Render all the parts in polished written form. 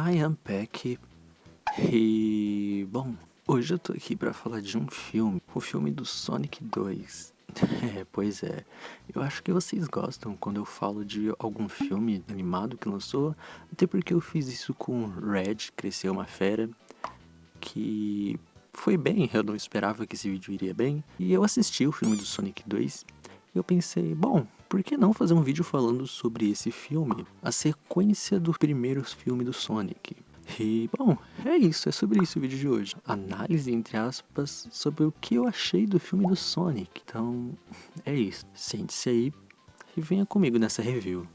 I am back. E, bom, hoje eu tô aqui pra falar de um filme, o filme do Sonic 2. Pois é, eu acho que vocês gostam quando eu falo de algum filme animado que lançou, até porque eu fiz isso com Red, Cresceu uma Fera, que foi bem, eu não esperava que esse vídeo iria bem, e eu assisti o filme do Sonic 2, e eu pensei, bom, por que não fazer um vídeo falando sobre esse filme, a sequência do primeiro filme do Sonic? E, bom, é isso, é sobre isso o vídeo de hoje. Análise, entre aspas, sobre o que eu achei do filme do Sonic. Então, é isso. Sente-se aí e venha comigo nessa review.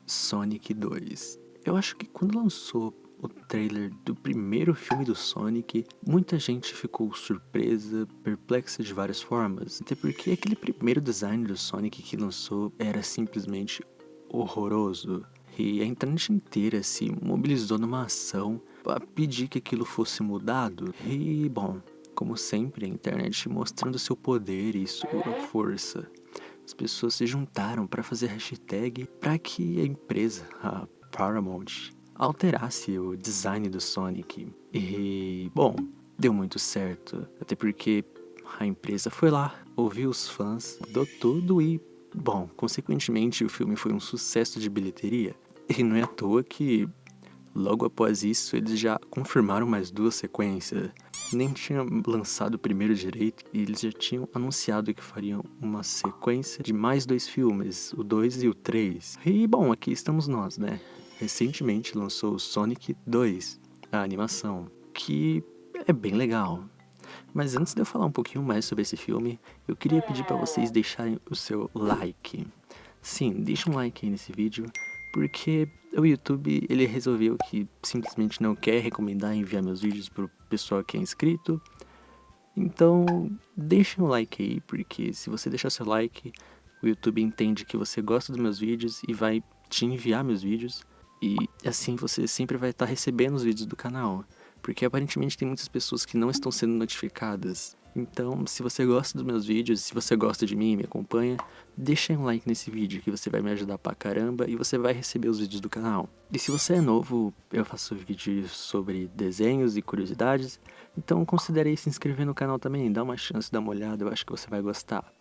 Sonic 2. Eu acho que quando lançou o trailer do primeiro filme do Sonic, muita gente ficou surpresa, perplexa de várias formas, até porque aquele primeiro design do Sonic que lançou era simplesmente horroroso. E a internet inteira se mobilizou numa ação para pedir que aquilo fosse mudado. E, bom, como sempre, a internet mostrando seu poder e sua força. As pessoas se juntaram para fazer hashtag para que a empresa, a Paramount, alterasse o design do Sonic. E, bom, deu muito certo. Até porque a empresa foi lá, ouviu os fãs, mudou tudo e, bom, consequentemente o filme foi um sucesso de bilheteria. E não é à toa que logo após isso, eles já confirmaram mais duas sequências. Nem tinha lançado o primeiro direito e eles já tinham anunciado que fariam uma sequência de mais dois filmes, o 2 e o 3. E bom, aqui estamos nós, né? Recentemente lançou o Sonic 2, a animação, que é bem legal. Mas antes de eu falar um pouquinho mais sobre esse filme, eu queria pedir para vocês deixarem o seu like. Sim, deixa um like aí nesse vídeo, porque o YouTube ele resolveu que simplesmente não quer recomendar enviar meus vídeos pro pessoal que é inscrito. Então, deixem um like aí, porque se você deixar seu like, o YouTube entende que você gosta dos meus vídeos e vai te enviar meus vídeos. E assim você sempre vai estar recebendo os vídeos do canal, porque aparentemente tem muitas pessoas que não estão sendo notificadas. Então, se você gosta dos meus vídeos, se você gosta de mim e me acompanha, deixa um like nesse vídeo que você vai me ajudar pra caramba e você vai receber os vídeos do canal. E se você é novo, eu faço vídeos sobre desenhos e curiosidades, então considere se inscrever no canal também, dá uma chance, dá uma olhada, eu acho que você vai gostar.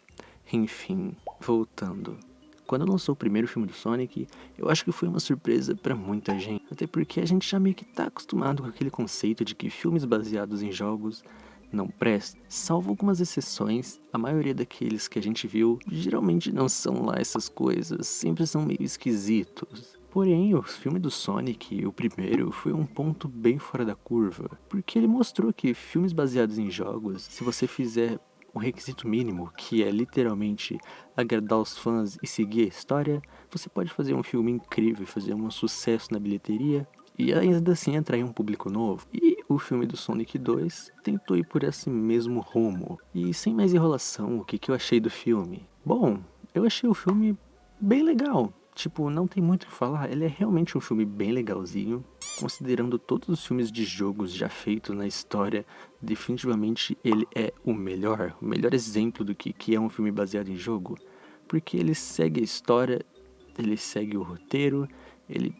Enfim, voltando. Quando lançou o primeiro filme do Sonic, eu acho que foi uma surpresa pra muita gente, até porque a gente já meio que tá acostumado com aquele conceito de que filmes baseados em jogos não presta. Salvo algumas exceções, a maioria daqueles que a gente viu geralmente não são lá essas coisas, sempre são meio esquisitos. Porém, o filme do Sonic, o primeiro, foi um ponto bem fora da curva, porque ele mostrou que filmes baseados em jogos, se você fizer um requisito mínimo, que é literalmente agradar os fãs e seguir a história, você pode fazer um filme incrível, fazer um sucesso na bilheteria e ainda assim atrair um público novo. E o filme do Sonic 2 tentou ir por esse mesmo rumo. E sem mais enrolação, o que eu achei do filme? Bom, eu achei o filme bem legal. Tipo, não tem muito o que falar, ele é realmente um filme bem legalzinho. Considerando todos os filmes de jogos já feitos na história, definitivamente ele é o melhor exemplo do que é um filme baseado em jogo. Porque ele segue a história, ele segue o roteiro, ele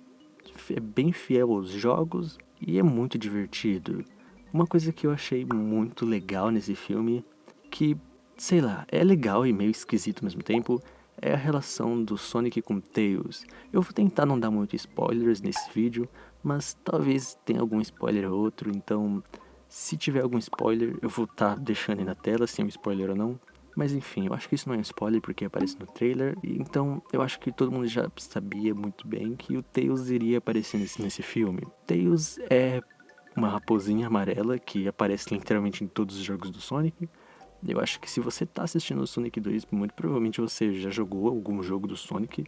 é bem fiel aos jogos e é muito divertido. Uma coisa que eu achei muito legal nesse filme, que, sei lá, é legal e meio esquisito ao mesmo tempo, é a relação do Sonic com Tails. Eu vou tentar não dar muitos spoilers nesse vídeo, mas talvez tenha algum spoiler ou outro, então se tiver algum spoiler eu vou estar deixando aí na tela, se é um spoiler ou não. Mas enfim, eu acho que isso não é um spoiler porque aparece no trailer, e então eu acho que todo mundo já sabia muito bem que o Tails iria aparecer nesse filme. Tails é uma raposinha amarela que aparece literalmente em todos os jogos do Sonic. Eu acho que se você tá assistindo o Sonic 2, muito provavelmente você já jogou algum jogo do Sonic,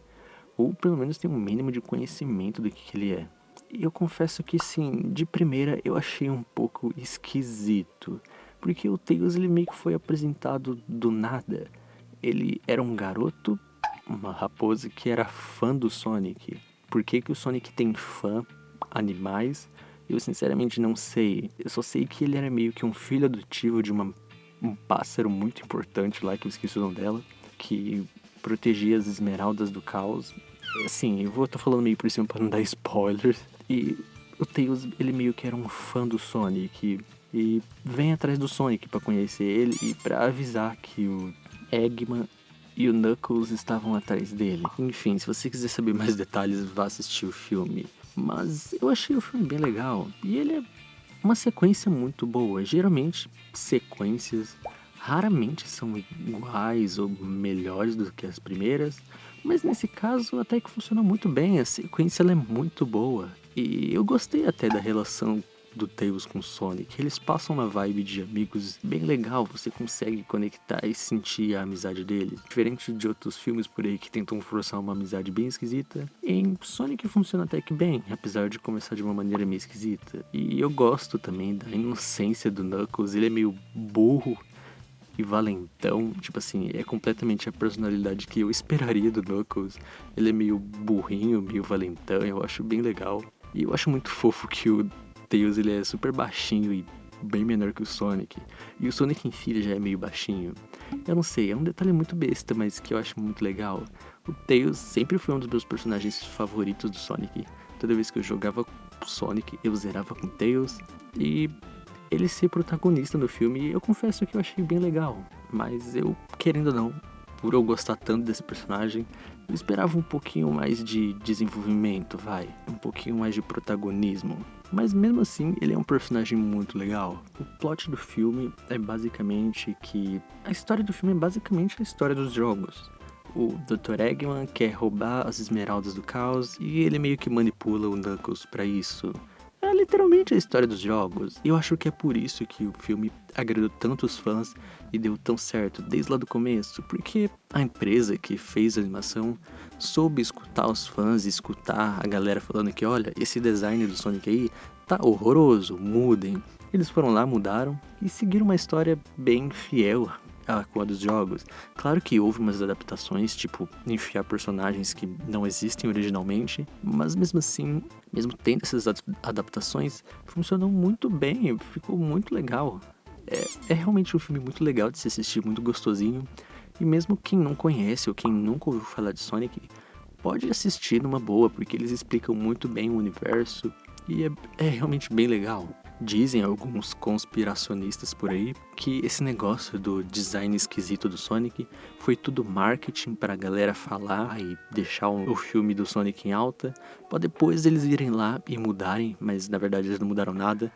ou pelo menos tem um mínimo de conhecimento do que ele é. E eu confesso que sim, de primeira eu achei um pouco esquisito, porque o Tails ele meio que foi apresentado do nada. Ele era um garoto, uma raposa que era fã do Sonic. Por que o Sonic tem fã, animais, eu sinceramente não sei. Eu só sei que ele era meio que um filho adotivo de um pássaro muito importante lá, que eu esqueci o nome dela, que protegia as esmeraldas do caos. Assim, tô falando meio por cima pra não dar spoilers. E o Tails, ele meio que era um fã do Sonic e vem atrás do Sonic pra conhecer ele e pra avisar que o Eggman e o Knuckles estavam atrás dele. Enfim, se você quiser saber mais detalhes, vá assistir o filme. Mas eu achei o filme bem legal e ele é uma sequência muito boa. Geralmente, sequências raramente são iguais ou melhores do que as primeiras, mas nesse caso até que funcionou muito bem. A sequência ela é muito boa e eu gostei até da relação do Tails com o Sonic. Eles passam uma vibe de amigos bem legal, você consegue conectar e sentir a amizade deles. Diferente de outros filmes por aí que tentam forçar uma amizade bem esquisita, em Sonic funciona até que bem, apesar de começar de uma maneira meio esquisita. E eu gosto também da inocência do Knuckles, ele é meio burro e valentão, tipo assim, é completamente a personalidade que eu esperaria do Knuckles. Ele é meio burrinho, meio valentão, eu acho bem legal. E eu acho muito fofo que o Tails ele é super baixinho e bem menor que o Sonic. E o Sonic em si ele já é meio baixinho. Eu não sei, é um detalhe muito besta, mas que eu acho muito legal. O Tails sempre foi um dos meus personagens favoritos do Sonic. Toda vez que eu jogava com o Sonic, eu zerava com o Tails. E ele ser protagonista no filme, eu confesso que eu achei bem legal. Mas eu, querendo ou não, por eu gostar tanto desse personagem, eu esperava um pouquinho mais de desenvolvimento, um pouquinho mais de protagonismo. Mas mesmo assim, ele é um personagem muito legal. O plot do filme é basicamente que... A história do filme é basicamente a história dos jogos. O Dr. Eggman quer roubar as esmeraldas do caos e ele meio que manipula o Knuckles pra isso. É literalmente a história dos jogos. E eu acho que é por isso que o filme agradou tantos fãs e deu tão certo desde lá do começo. Porque a empresa que fez a animação soube escutar os fãs e escutar a galera falando que, olha, esse design do Sonic aí tá horroroso, mudem. Eles foram lá, mudaram e seguiram uma história bem fiel com a dos jogos. Claro que houve umas adaptações, tipo enfiar personagens que não existem originalmente, mas mesmo assim, mesmo tendo essas adaptações, funcionou muito bem, ficou muito legal. É realmente um filme muito legal de se assistir, muito gostosinho, e mesmo quem não conhece ou quem nunca ouviu falar de Sonic, pode assistir numa boa, porque eles explicam muito bem o universo, e é realmente bem legal. Dizem alguns conspiracionistas por aí que esse negócio do design esquisito do Sonic foi tudo marketing para a galera falar e deixar o filme do Sonic em alta, para depois eles irem lá e mudarem, mas na verdade eles não mudaram nada,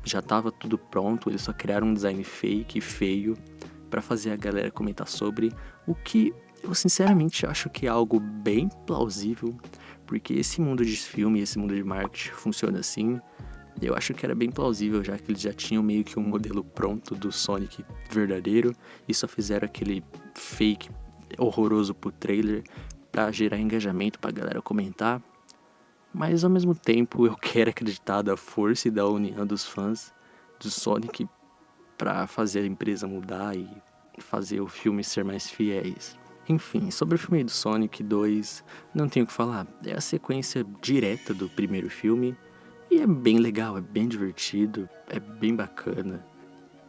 já estava tudo pronto, eles só criaram um design fake, feio, para fazer a galera comentar sobre, o que eu sinceramente acho que é algo bem plausível, porque esse mundo de filme, esse mundo de marketing funciona assim. Eu acho que era bem plausível, já que eles já tinham meio que um modelo pronto do Sonic verdadeiro e só fizeram aquele fake horroroso pro trailer pra gerar engajamento pra galera comentar. Mas ao mesmo tempo eu quero acreditar da força e da união dos fãs do Sonic pra fazer a empresa mudar e fazer o filme ser mais fiéis. Enfim, sobre o filme do Sonic 2, não tenho o que falar. É a sequência direta do primeiro filme. E é bem legal, é bem divertido, é bem bacana.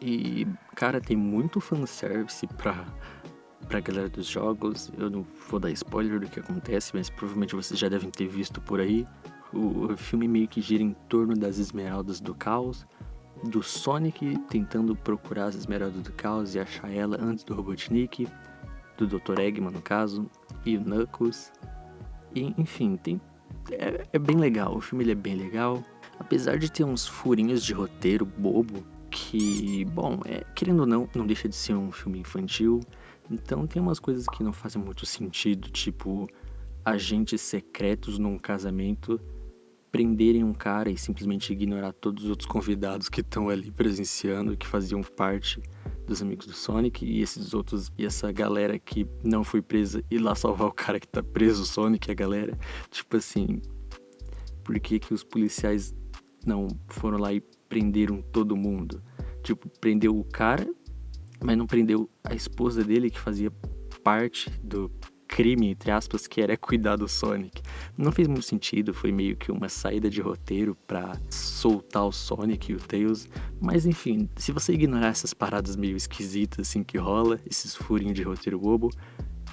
E, cara, tem muito fanservice pra galera dos jogos. Eu não vou dar spoiler do que acontece, mas provavelmente vocês já devem ter visto por aí. O filme meio que gira em torno das esmeraldas do caos, do Sonic tentando procurar as esmeraldas do caos e achar ela antes do Robotnik, do Dr. Eggman no caso, e o Knuckles. E, enfim, é bem legal, o filme ele é bem legal, apesar de ter uns furinhos de roteiro bobo, que, bom, querendo ou não deixa de ser um filme infantil, então tem umas coisas que não fazem muito sentido, tipo, agentes secretos num casamento prenderem um cara e simplesmente ignorar todos os outros convidados que estão ali presenciando, que faziam parte dos amigos do Sonic, e esses outros, e essa galera que não foi presa ir lá salvar o cara que tá preso, o Sonic e a galera. Tipo assim, por que os policiais não foram lá e prenderam todo mundo? Tipo, prendeu o cara, mas não prendeu a esposa dele que fazia parte crime, entre aspas, que era cuidar do Sonic. Não fez muito sentido, foi meio que uma saída de roteiro pra soltar o Sonic e o Tails. Mas enfim, se você ignorar essas paradas meio esquisitas assim que rola, esses furinhos de roteiro bobo,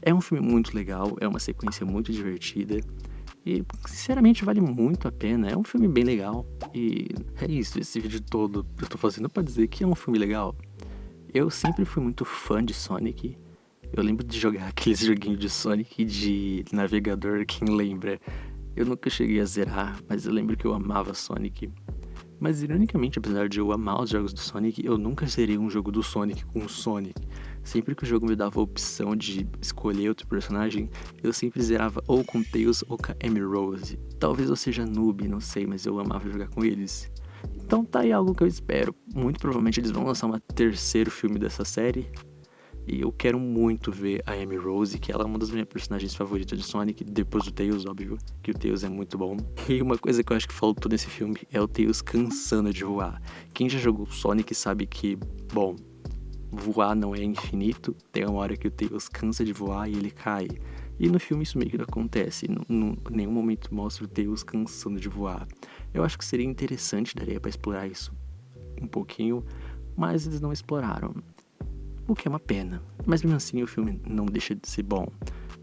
é um filme muito legal, é uma sequência muito divertida. E, sinceramente, vale muito a pena. É um filme bem legal. E é isso, esse vídeo todo eu tô fazendo pra dizer que é um filme legal. Eu sempre fui muito fã de Sonic. Eu lembro de jogar aqueles joguinhos de Sonic de navegador, quem lembra? Eu nunca cheguei a zerar, mas eu lembro que eu amava Sonic. Mas, ironicamente, apesar de eu amar os jogos do Sonic, eu nunca zerei um jogo do Sonic com o Sonic. Sempre que o jogo me dava a opção de escolher outro personagem, eu sempre zerava ou com Tails ou com a Amy Rose. Talvez eu seja noob, não sei, mas eu amava jogar com eles. Então tá aí algo que eu espero. Muito provavelmente eles vão lançar um terceiro filme dessa série. E eu quero muito ver a Amy Rose, que ela é uma das minhas personagens favoritas de Sonic, depois do Tails, óbvio, que o Tails é muito bom. E uma coisa que eu acho que faltou nesse filme é o Tails cansando de voar. Quem já jogou Sonic sabe que, bom, voar não é infinito, tem uma hora que o Tails cansa de voar e ele cai. E no filme isso meio que não acontece, em nenhum momento mostra o Tails cansando de voar. Eu acho que seria interessante, daria pra explorar isso um pouquinho, mas eles não exploraram. O que é uma pena, mas mesmo assim o filme não deixa de ser bom.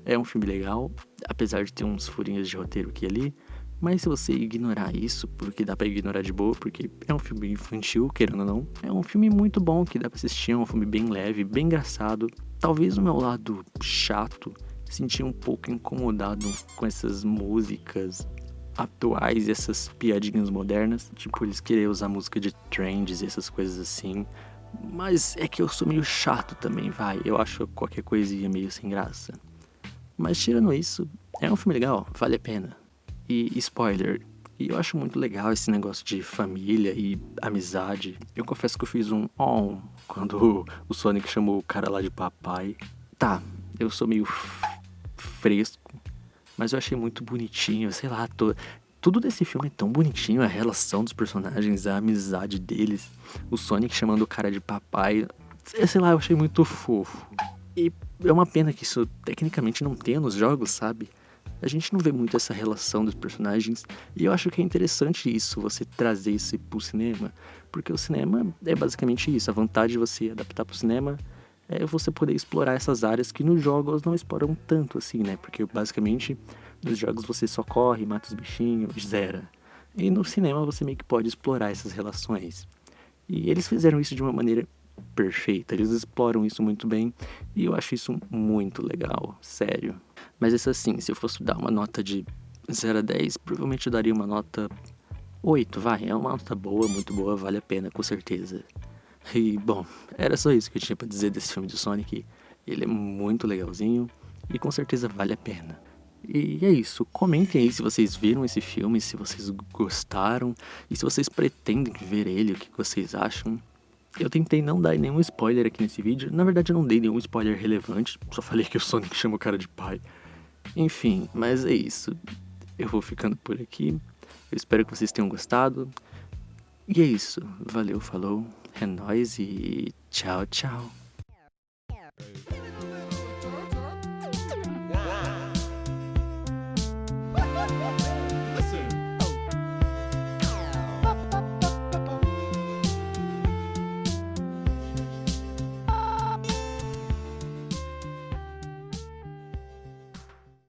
É um filme legal, apesar de ter uns furinhos de roteiro aqui e ali, mas se você ignorar isso, porque dá pra ignorar de boa, porque é um filme infantil, querendo ou não, é um filme muito bom que dá pra assistir, é um filme bem leve, bem engraçado. Talvez o meu lado chato, senti um pouco incomodado com essas músicas atuais, essas piadinhas modernas, tipo eles querem usar música de trends e essas coisas assim. Mas é que eu sou meio chato também, vai. Eu acho qualquer coisinha meio sem graça. Mas tirando isso, é um filme legal, vale a pena. E spoiler, e eu acho muito legal esse negócio de família e amizade. Eu confesso que eu fiz um on quando o Sonic chamou o cara lá de papai. Tá, eu sou meio fresco, mas eu achei muito bonitinho, sei lá, tudo desse filme é tão bonitinho, a relação dos personagens, a amizade deles, o Sonic chamando o cara de papai, sei lá, eu achei muito fofo. E é uma pena que isso tecnicamente não tenha nos jogos, sabe? A gente não vê muito essa relação dos personagens, e eu acho que é interessante isso, você trazer isso pro cinema, porque o cinema é basicamente isso, a vantagem de você adaptar pro cinema é você poder explorar essas áreas que nos jogos não exploram tanto assim, né? Porque basicamente nos jogos você só corre, mata os bichinhos, zera. E no cinema você meio que pode explorar essas relações. E eles fizeram isso de uma maneira perfeita, eles exploram isso muito bem e eu acho isso muito legal, sério. Mas isso assim, se eu fosse dar uma nota de 0 a 10, provavelmente eu daria uma nota 8, vai, é uma nota boa, muito boa, vale a pena, com certeza. E, bom, era só isso que eu tinha pra dizer desse filme do Sonic. Ele é muito legalzinho e com certeza vale a pena. E é isso, comentem aí se vocês viram esse filme, se vocês gostaram e se vocês pretendem ver ele, o que vocês acham. Eu tentei não dar nenhum spoiler aqui nesse vídeo, na verdade eu não dei nenhum spoiler relevante, só falei que o Sonic chama o cara de pai. Enfim, mas é isso, eu vou ficando por aqui, eu espero que vocês tenham gostado. E é isso, valeu, falou, é nóis e tchau, tchau.